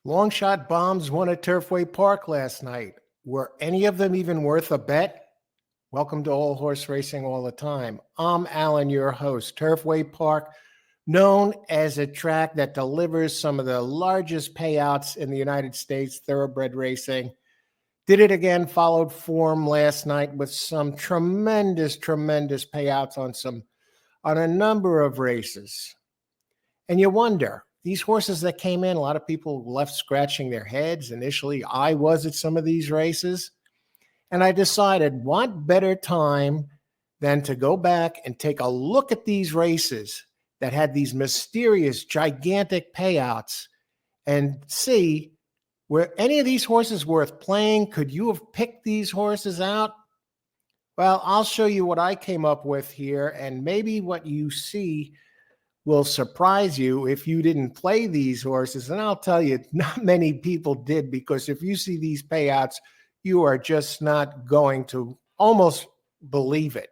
Longshot bombs won at Turfway Park last night. Were any of them even worth a bet? Welcome to All Horse Racing All the Time. I'm Alan, your host. Turfway Park, known as a track that delivers some of the largest payouts in the United States, thoroughbred racing. Did it again, followed form last night with some tremendous payouts on a number of races. And you wonder, these horses that came in, a lot of people left scratching their heads. Initially, I was at some of these races. And I decided, what better time than to go back and take a look at these races that had these mysterious, gigantic payouts and see, were any of these horses worth playing? Could you have picked these horses out? Well, I'll show you what I came up with here, and maybe what you see will surprise you if you didn't play these horses. And I'll tell you, not many people did, because if you see these payouts, you are just not going to almost believe it.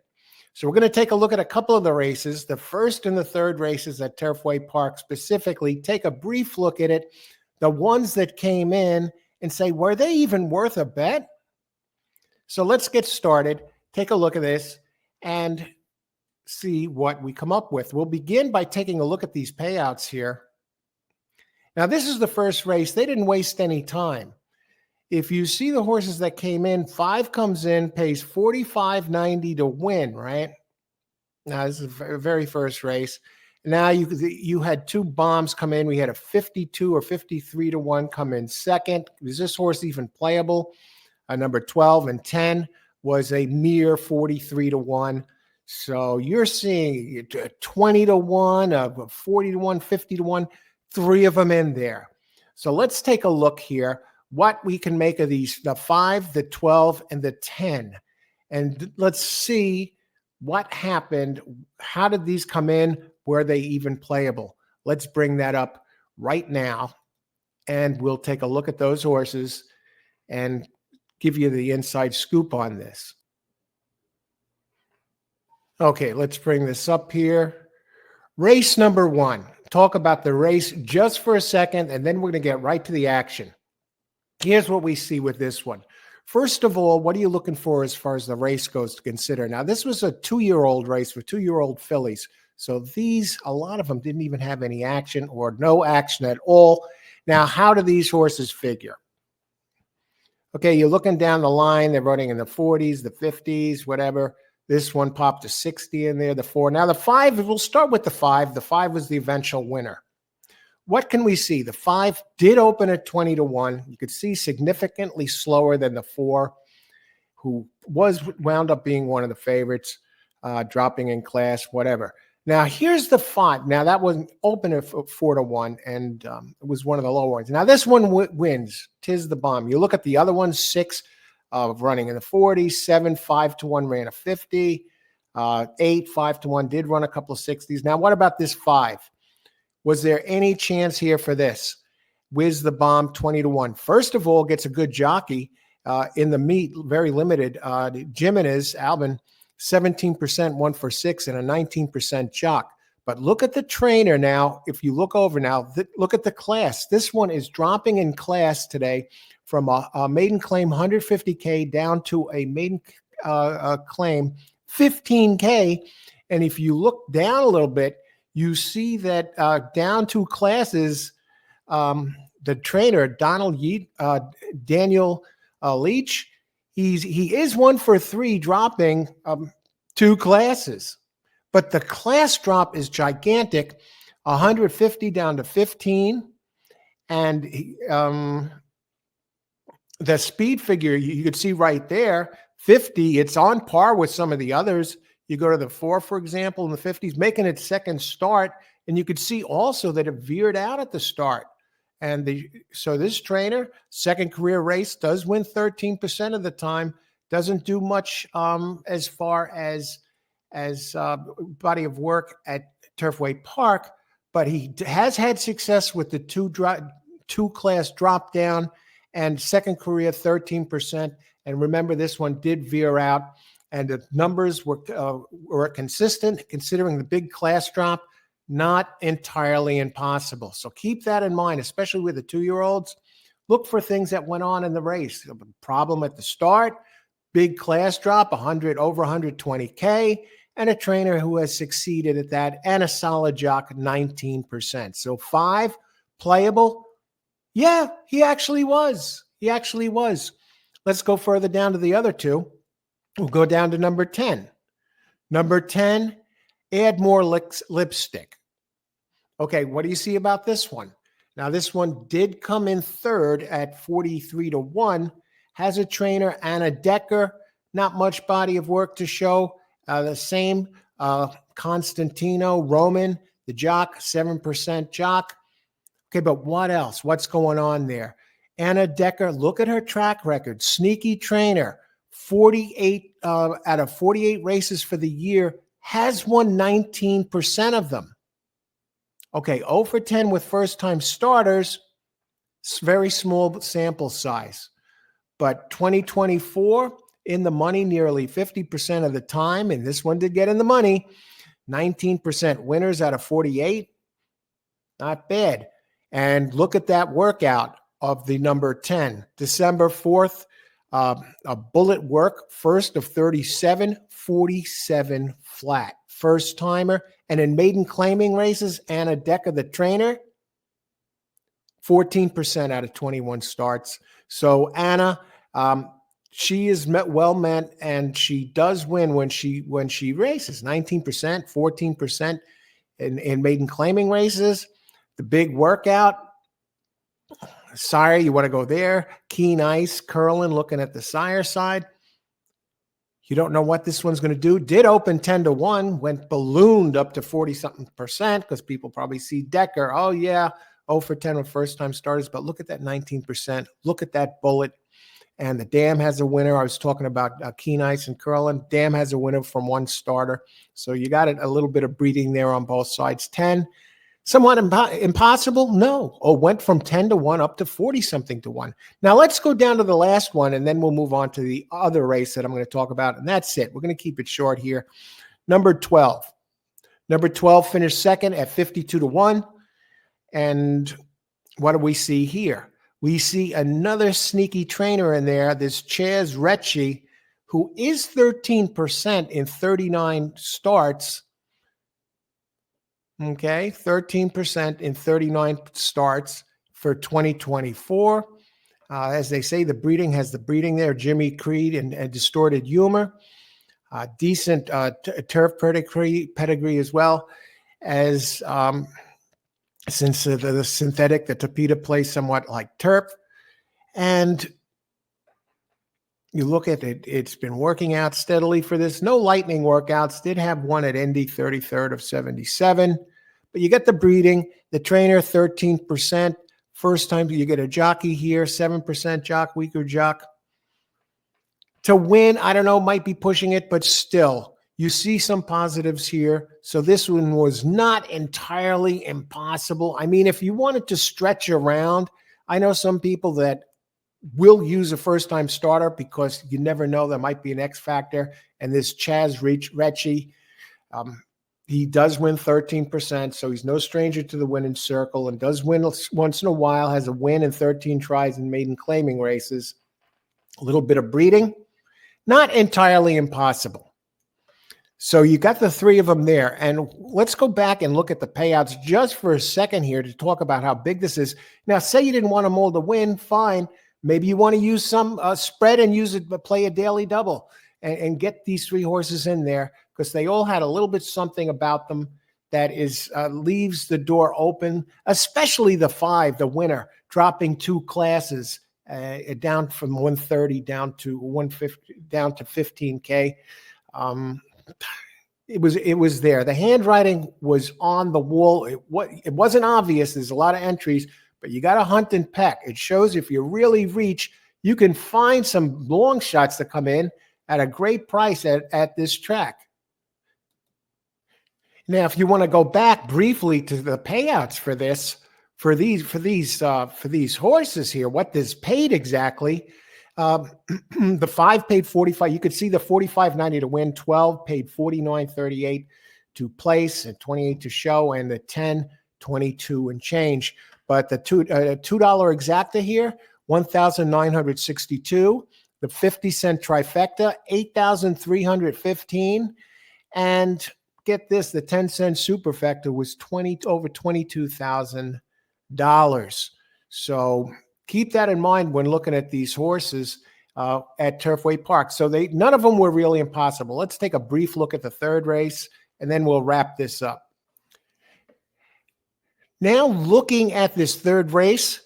So we're going to take a look at a couple of the races, the first and the third races at Turfway Park specifically, take a brief look at it, the ones that came in, and say, were they even worth a bet? So let's get started, take a look at this, and see what we come up with. We'll begin by taking a look at these payouts here. Now, this is the first race. They didn't waste any time. If you see the horses that came in, 5 comes in, pays $45.90 to win, right? Now, this is the very first race. Now, you had 2 bombs come in. We had a 52 or 53 to 1 come in second. Is this horse even playable? Number 12 and 10 was a mere 43 to 1. So you're seeing 20 to 1, 40 to 1, 50 to 1, 3 of them in there. So let's take a look here, what we can make of these, the 5, the 12, and the 10. And let's see what happened. How did these come in? Were they even playable? Let's bring that up right now, and we'll take a look at those horses and give you the inside scoop on this. Okay, let's bring this up here. Race number 1. Talk about the race just for a second, and then we're going to get right to the action. Here's what we see with this one. First of all, what are you looking for as far as the race goes to consider? Now, this was a 2-year-old race for 2-year-old fillies. So these, a lot of them didn't even have any action or no action at all. Now, how do these horses figure? Okay, you're looking down the line. They're running in the 40s, the 50s, whatever. This one popped a 60 in there, the 4. Now, the 5, we'll start with the 5. The 5 was the eventual winner. What can we see? The 5 did open at 20 to 1. You could see significantly slower than the 4, who wound up being one of the favorites, dropping in class, whatever. Now, here's the 5. Now, that was open at 4 to 1, and it was one of the lower ones. Now, this one wins. 'Tis the bomb. You look at the other ones, 6 running in the 40s, 7, 5 to 1 ran a 50, 8, 5 to 1 did run a couple of 60s. Now, what about this 5? Was there any chance here for this? Whiz the bomb, 20 to 1. First of all, gets a good jockey in the meet, very limited. Jimenez, Albin, 17%, 1 for 6, and a 19% jock. But look at the trainer now. If you look over now, look at the class. This one is dropping in class today from a maiden claim 150K down to a maiden claim 15K. And if you look down a little bit, you see that down 2 classes, the trainer, Daniel Leach, he is 1 for 3, dropping 2 classes. But the class drop is gigantic, 150 down to 15. And the speed figure, you could see right there, 50, it's on par with some of the others. You go to the 4, for example, in the 50s, making its second start. And you could see also that it veered out at the start. And so this trainer, second career race, does win 13% of the time, doesn't do much as far as body of work at Turfway Park, but he has had success with the 2 class drop down and second career 13%. And remember, this one did veer out, and the numbers were consistent considering the big class drop. not entirely impossible. So keep that in mind, especially with the 2-year-olds. Look for things that went on in the race. A problem at the start, big class drop, over 120K, and a trainer who has succeeded at that, and a solid jock, 19%. So 5, playable. Yeah, he actually was. He actually was. Let's go further down to the other 2. We'll go down to number 10. Number 10, add more lipstick. Okay, what do you see about this one? Now, this one did come in third at 43-1. Has a trainer, Anna Decker. Not much body of work to show. The same Constantino Roman, the jock, 7% jock. Okay, but what else? What's going on there? Anna Decker, look at her track record. Sneaky trainer, 48 out of 48 races for the year, has won 19% of them. Okay, 0 for 10 with first-time starters. It's very small sample size. But 2024, in the money nearly 50% of the time, and this one did get in the money, 19% winners out of 48. Not bad. And look at that workout of the number 10. December 4th, a bullet work, first of 37, 47 flat. First timer. And in maiden claiming races, Anna Decker, the trainer, 14% out of 21 starts. So Anna, she is well meant, and she does win when she races. 19%, 14% in maiden claiming races. The big workout. Sire, you want to go there. Keen Ice, Curlin, looking at the sire side. You don't know what this one's going to do. Did open 10-1, went ballooned up to 40-something% because people probably see Decker. Oh, yeah, 0 for 10 with first-time starters. But look at that 19%. Look at that bullet. And the Dam has a winner. I was talking about Keen Ice and Curlin. Dam has a winner from one starter. So you got a little bit of breeding there on both sides. 10. Somewhat impossible? No. Oh, went from 10-1 up to 40-something-1. Now let's go down to the last one, and then we'll move on to the other race that I'm going to talk about, and that's it. We're going to keep it short here. Number 12. Number 12 finished second at 52-1. And what do we see here? We see another sneaky trainer in there, this Chaz Retchie, who is 13% in 39 starts. Okay, 13% in 39 starts for 2024. As they say, the breeding has the breeding there. Jimmy Creed and Distorted Humor. Decent turf pedigree as well as since the synthetic, the Tapeta plays somewhat like turf. And you look at it, it's been working out steadily for this. No lightning workouts. Did have one at Indy, 33rd of 77. But you get the breeding. The trainer, 13%. First time you get a jockey here, 7% jock, weaker jock. To win, I don't know, might be pushing it, but still, you see some positives here. So this one was not entirely impossible. I mean, if you wanted to stretch around, I know some people that will use a first-time starter because you never know, there might be an X factor. And this Chaz Retchie, he does win 13%, so he's no stranger to the winning circle and does win once in a while, has a win in 13 tries in maiden claiming races. A little bit of breeding, not entirely impossible. So you got the three of them there. And let's go back and look at the payouts just for a second here to talk about how big this is. Now, say you didn't want them all to win, fine. Maybe you want to use some spread and use it, but play a daily double and get these three horses in there because they all had a little bit something about them that is leaves the door open, especially the 5, the winner, dropping 2 classes down from 130 down to 150, down to 15K. It was there. The handwriting was on the wall. It wasn't obvious. There's a lot of entries, but you got to hunt and peck. It shows if you really reach, you can find some long shots that come in at a great price at this track. Now, if you want to go back briefly to the payouts for this, for these horses here, what this paid exactly, the 5 paid 45. You could see the 45.90 to win. 12 paid 49.38. to place and 28 to show, and the 10, 22 and change. But the $2 exacta here, 1,962. The 50-cent trifecta, 8,315. And get this, the 10-cent superfecta was over $22,000. So keep that in mind when looking at these horses at Turfway Park. So none of them were really impossible. Let's take a brief look at the third race, and then we'll wrap this up. Now, looking at this third race,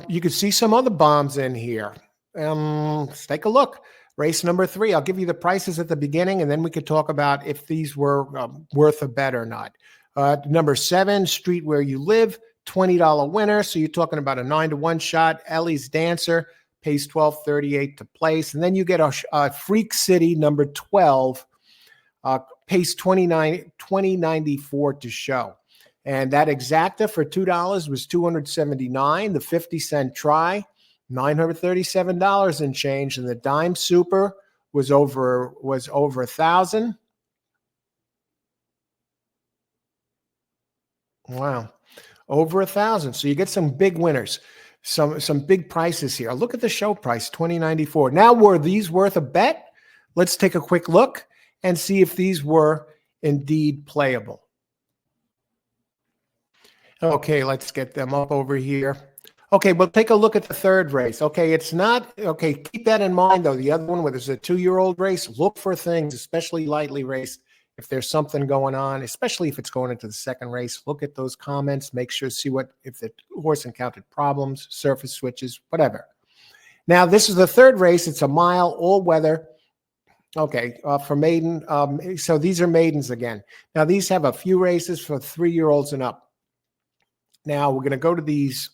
you can see some other bombs in here. Let's take a look. Race number 3. I'll give you the prices at the beginning, and then we could talk about if these were worth a bet or not. Number 7, Street Where You Live, $20 winner. So you're talking about a 9-to-1 shot. Ellie's Dancer pays $12.38 to place. And then you get a Freak City, number 12, pays $20.94 to show. And that exacta for $2 was $279. The 50-cent try, $937 and change. And the dime super was over $1,000. Wow, over $1,000. So you get some big winners, some big prices here. Look at the show price, $20.94. Now, were these worth a bet? Let's take a quick look and see if these were indeed playable. Okay, let's get them up over here. Okay, we'll take a look at the third race. Okay, it's not, okay, keep that in mind, though. The other one, where there's a 2-year-old race, look for things, especially lightly raced. If there's something going on, especially if it's going into the second race, look at those comments, make sure, see if the horse encountered problems, surface switches, whatever. Now, this is the third race. It's a mile, all weather. Okay, for maiden. So these are maidens again. Now, these have a few races for 3-year-olds and up. Now, we're going to go to these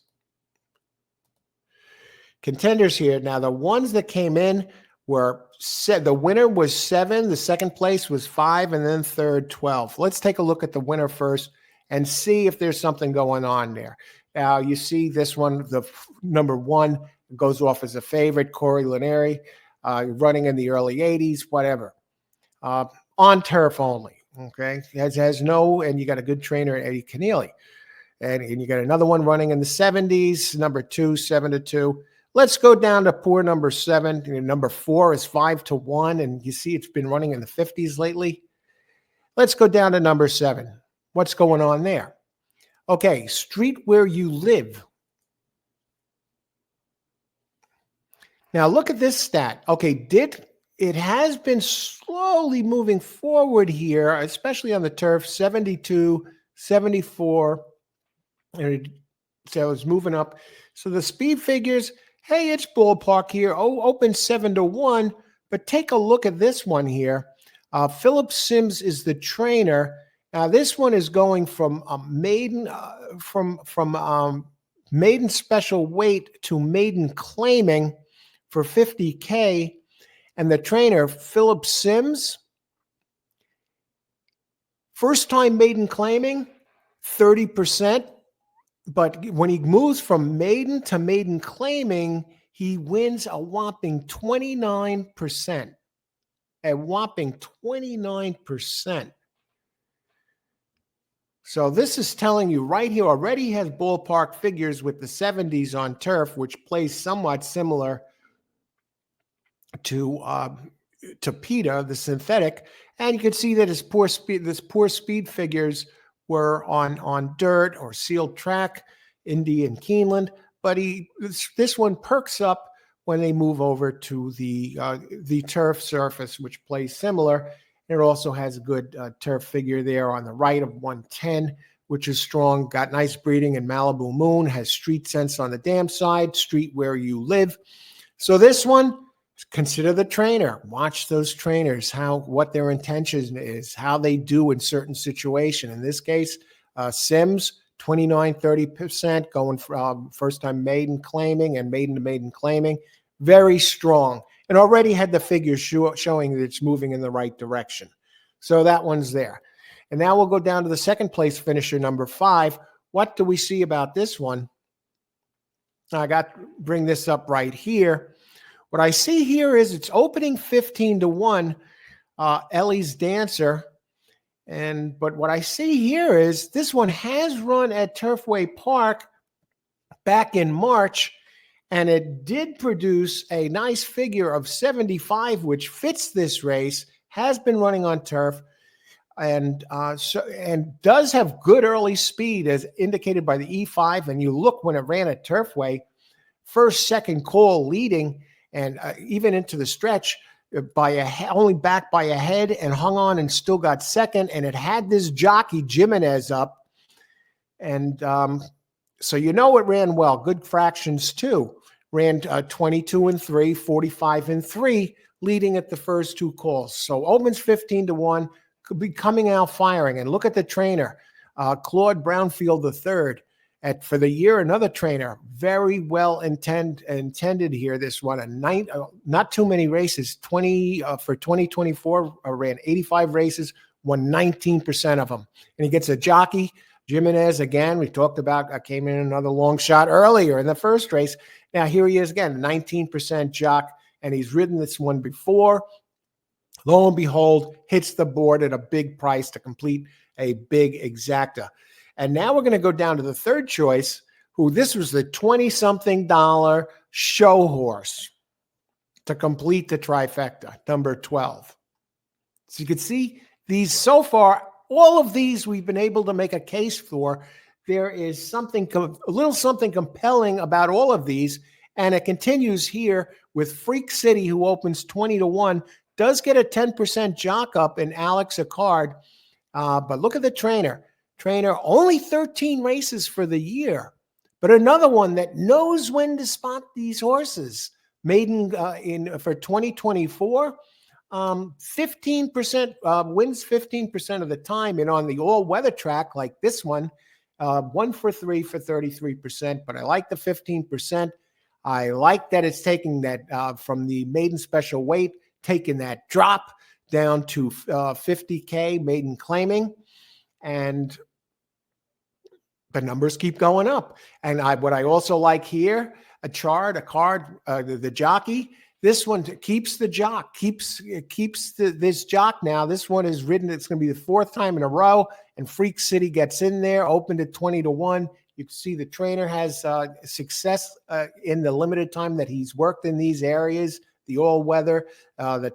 contenders here. Now, the ones that came in were the winner was 7, the second place was 5, and then third 12. Let's take a look at the winner first and see if there's something going on there. Now, you see this one, the number 1 goes off as a favorite, Corey Lineri, running in the early 80s, whatever. On turf only, okay? Has no, and you got a good trainer, Eddie Keneally. And you got another one running in the 70s, number 2, 7-2. Let's go down to poor number 7. Number 4 is 5-1, and you see it's been running in the 50s lately. Let's go down to number 7. What's going on there? Okay, Street Where You Live. Now look at this stat. Okay, it has been slowly moving forward here, especially on the turf, 72, 74. So it's moving up. So the speed figures, hey, it's ballpark here. Oh, open 7-1. But take a look at this one here. Philip Sims is the trainer. Now this one is going from a maiden, maiden special weight to maiden claiming for $50K. And the trainer, Philip Sims, first time maiden claiming, 30%. But when he moves from maiden to maiden claiming, he wins a whopping 29%. A whopping 29%. So this is telling you right here, already has ballpark figures with the 70s on turf, which plays somewhat similar to PETA, the synthetic. And you can see that his poor speed figures were on dirt or sealed track, Indy and Keeneland, but this one perks up when they move over to the turf surface, which plays similar. It also has a good turf figure there on the right of 110, which is strong, got nice breeding in Malibu Moon, has street sense on the dam side, Street Where You Live. So this one, consider the trainer. Watch those trainers, what their intention is, how they do in certain situation. In this case, Sims, 29-30%, going from first-time maiden claiming and maiden to maiden claiming. Very strong. And already had the figures showing that it's moving in the right direction. So that one's there. And now we'll go down to the second place finisher, number 5. What do we see about this one? I got to bring this up right here. What I see here is it's opening 15-1, Ellie's Dancer, But what I see here is this one has run at Turfway Park back in March, and it did produce a nice figure of 75, which fits this race, has been running on turf, and does have good early speed as indicated by the E5. And you look when it ran at Turfway, first, second call leading, and even into the stretch only back by a head, and hung on and still got second. And it had this jockey Jimenez up, and so it ran well. Good fractions too. Ran 22-3, 45-3, leading at the first two calls. So opens 15-1, could be coming out firing. And look at the trainer, Claude Brownfield III. For the year, another trainer, very well intended here. This one, not too many races. 20 for 2024, ran 85 races, won 19% of them. And he gets a jockey, Jimenez, again. We talked about, came in another long shot earlier in the first race. Now here he is again, 19% jock, and he's ridden this one before. Lo and behold, hits the board at a big price to complete a big exacta. And now we're going to go down to the third choice, this was the $20-something show horse to complete the trifecta, number 12. So you can see these so far, all of these we've been able to make a case for. There is a little something compelling about all of these, and it continues here with Freak City, who opens 20-1, does get a 10% jock up in Alex Acard, but look at the trainer. Only 13 races for the year, but another one that knows when to spot these horses. Maiden for 2024, 15% wins 15% of the time, and on the all-weather track like this one, 1 for 3 for 33%. But I like the 15%. I like that it's taking that from the maiden special weight, taking that drop down to 50K maiden claiming, and the numbers keep going up. And what I also like here, the jockey. This one keeps the jock, keeps this jock now. This one is ridden. It's going to be the fourth time in a row, and Freak City gets in there, opened at 20-1. You can see the trainer has success in the limited time that he's worked in these areas, the all-weather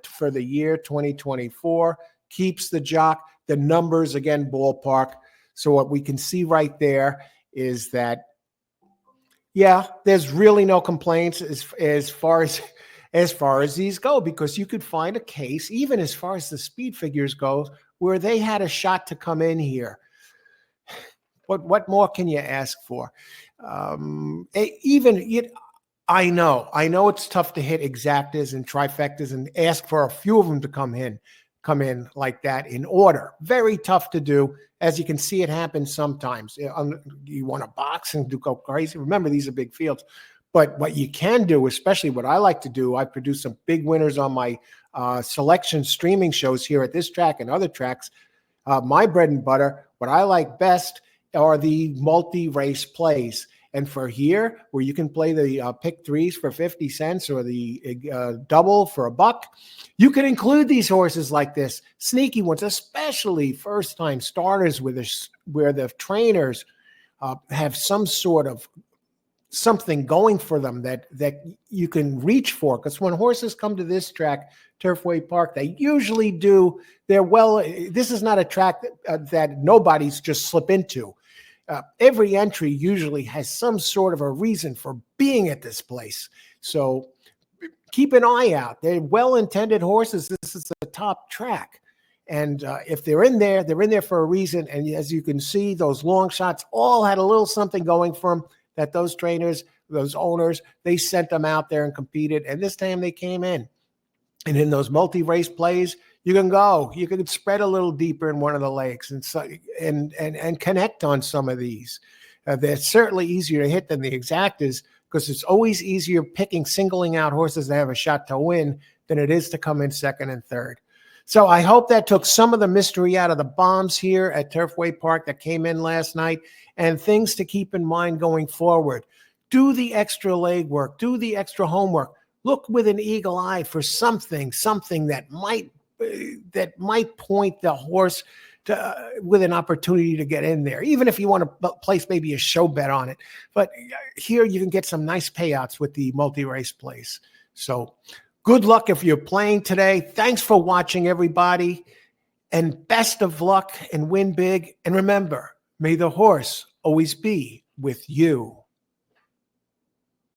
for the year 2024. Keeps the jock. The numbers, again, ballpark. So what we can see right there is that, yeah, there's really no complaints as far as these go, because you could find a case, even as far as the speed figures go, where they had a shot to come in here. What more can you ask for? I know it's tough to hit exactas and trifectas and ask for a few of them to come in like that in order. Very tough to do. As you can see, it happens sometimes. You want to box and go crazy. Remember, these are big fields. But what you can do, especially what I like to do, I produce some big winners on my selection streaming shows here at this track and other tracks. My bread and butter, what I like best are the multi-race plays. And for here, where you can play the pick threes for 50 cents or the double for $1, you can include these horses like this, sneaky ones, especially first-time starters where the trainers have some sort of something going for them that you can reach for. Because when horses come to this track, Turfway Park, they usually do. This is not a track that nobody's just slip into. Every entry usually has some sort of a reason for being at this place. So keep an eye out. They're well-intended horses. This is the top track. And if they're in there for a reason. And as you can see, those long shots all had a little something going for them that those trainers, those owners, they sent them out there and competed. And this time they came in. And in those multi-race plays, you can spread a little deeper in one of the legs and connect on some of these. They're certainly easier to hit than the exactas, because it's always easier singling out horses that have a shot to win than it is to come in second and third. So I hope that took some of the mystery out of the bombs here at Turfway Park that came in last night, and things to keep in mind going forward. Do the extra legwork, do the extra homework. Look with an eagle eye for something that might point the horse with an opportunity to get in there, even if you want to place maybe a show bet on it. But here you can get some nice payouts with the multi-race place. So good luck if you're playing today. Thanks for watching, everybody, and best of luck and win big. And remember, may the horse always be with you.